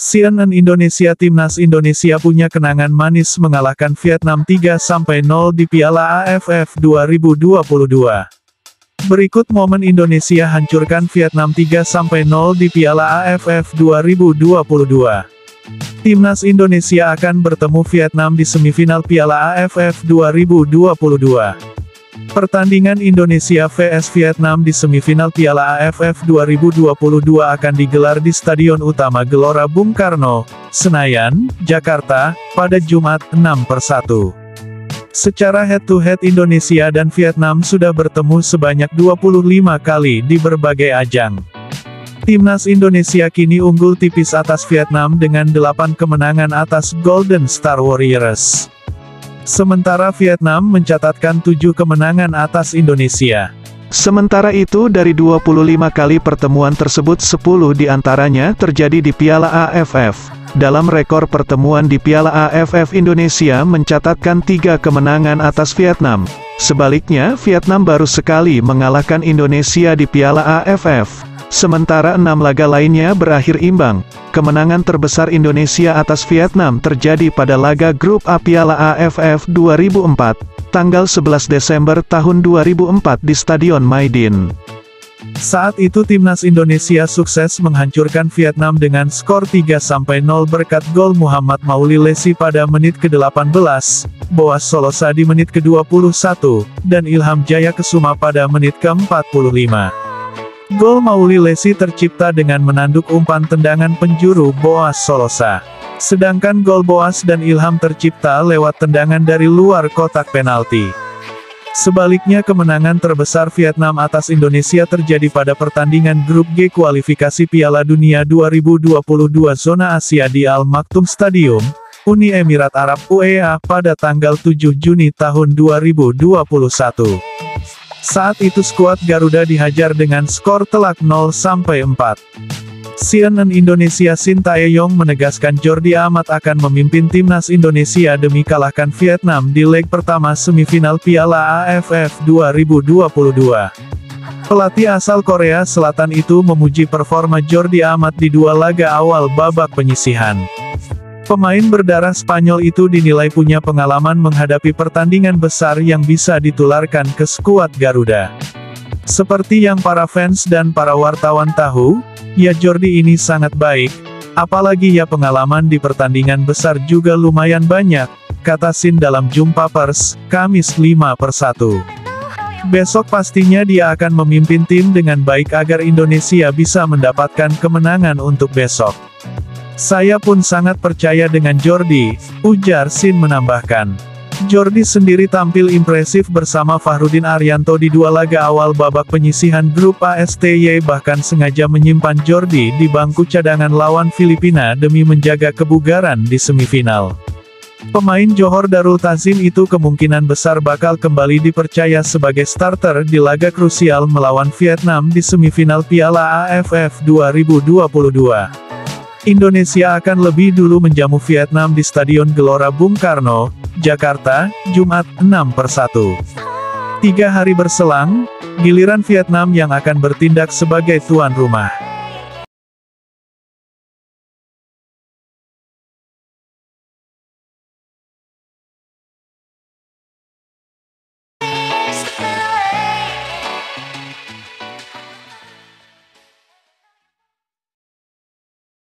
CNN Indonesia. Timnas Indonesia punya kenangan manis mengalahkan Vietnam 3-0 di Piala AFF 2022. Berikut momen Indonesia hancurkan Vietnam 3-0 di Piala AFF 2022. Timnas Indonesia akan bertemu Vietnam di semifinal Piala AFF 2022. Pertandingan Indonesia vs Vietnam di semifinal Piala AFF 2022 akan digelar di Stadion Utama Gelora Bung Karno, Senayan, Jakarta, pada Jumat, 6/1. Secara head-to-head Indonesia dan Vietnam sudah bertemu sebanyak 25 kali di berbagai ajang. Timnas Indonesia kini unggul tipis atas Vietnam dengan 8 kemenangan atas Golden Star Warriors. Sementara Vietnam mencatatkan 7 kemenangan atas Indonesia. Sementara itu dari 25 kali pertemuan tersebut 10 diantaranya terjadi di Piala AFF. Dalam rekor pertemuan di Piala AFF, Indonesia mencatatkan 3 kemenangan atas Vietnam. Sebaliknya, Vietnam baru sekali mengalahkan Indonesia di Piala AFF. Sementara 6 laga lainnya berakhir imbang. Kemenangan terbesar Indonesia atas Vietnam terjadi pada laga grup A Piala AFF 2004, tanggal 11 Desember tahun 2004 di Stadion Maidin. Saat itu Timnas Indonesia sukses menghancurkan Vietnam dengan skor 3-0 berkat gol Muhammad Mauli Lesi pada menit ke-18, Boas Solosa di menit ke-21, dan Ilham Jaya Kesuma pada menit ke-45. Gol Mauli Lesi tercipta dengan menanduk umpan tendangan penjuru Boas Solosa. Sedangkan gol Boas dan Ilham tercipta lewat tendangan dari luar kotak penalti. Sebaliknya kemenangan terbesar Vietnam atas Indonesia terjadi pada pertandingan grup G kualifikasi Piala Dunia 2022 zona Asia di Al Maktoum Stadium, Uni Emirat Arab UEA pada tanggal 7 Juni tahun 2021. Saat itu skuad Garuda dihajar dengan skor telak 0-4. CNN Indonesia Sintayong menegaskan Jordi Amat akan memimpin Timnas Indonesia demi kalahkan Vietnam di leg pertama semifinal Piala AFF 2022. Pelatih asal Korea Selatan itu memuji performa Jordi Amat di 2 laga awal babak penyisihan. Pemain berdarah Spanyol itu dinilai punya pengalaman menghadapi pertandingan besar yang bisa ditularkan ke skuad Garuda. Seperti yang para fans dan para wartawan tahu, ya Jordi ini sangat baik, apalagi ya pengalaman di pertandingan besar juga lumayan banyak, kata Sin dalam jumpa pers, Kamis 5/1. Besok pastinya dia akan memimpin tim dengan baik agar Indonesia bisa mendapatkan kemenangan untuk besok. Saya pun sangat percaya dengan Jordi, ujar Sin menambahkan. Jordi sendiri tampil impresif bersama Fahrudin Arianto di 2 laga awal babak penyisihan grup ASTY, bahkan sengaja menyimpan Jordi di bangku cadangan lawan Filipina demi menjaga kebugaran di semifinal. Pemain Johor Darul Ta'zim itu kemungkinan besar bakal kembali dipercaya sebagai starter di laga krusial melawan Vietnam di semifinal Piala AFF 2022. Indonesia akan lebih dulu menjamu Vietnam di Stadion Gelora Bung Karno, Jakarta, Jumat, 6/1. 3 hari berselang, giliran Vietnam yang akan bertindak sebagai tuan rumah.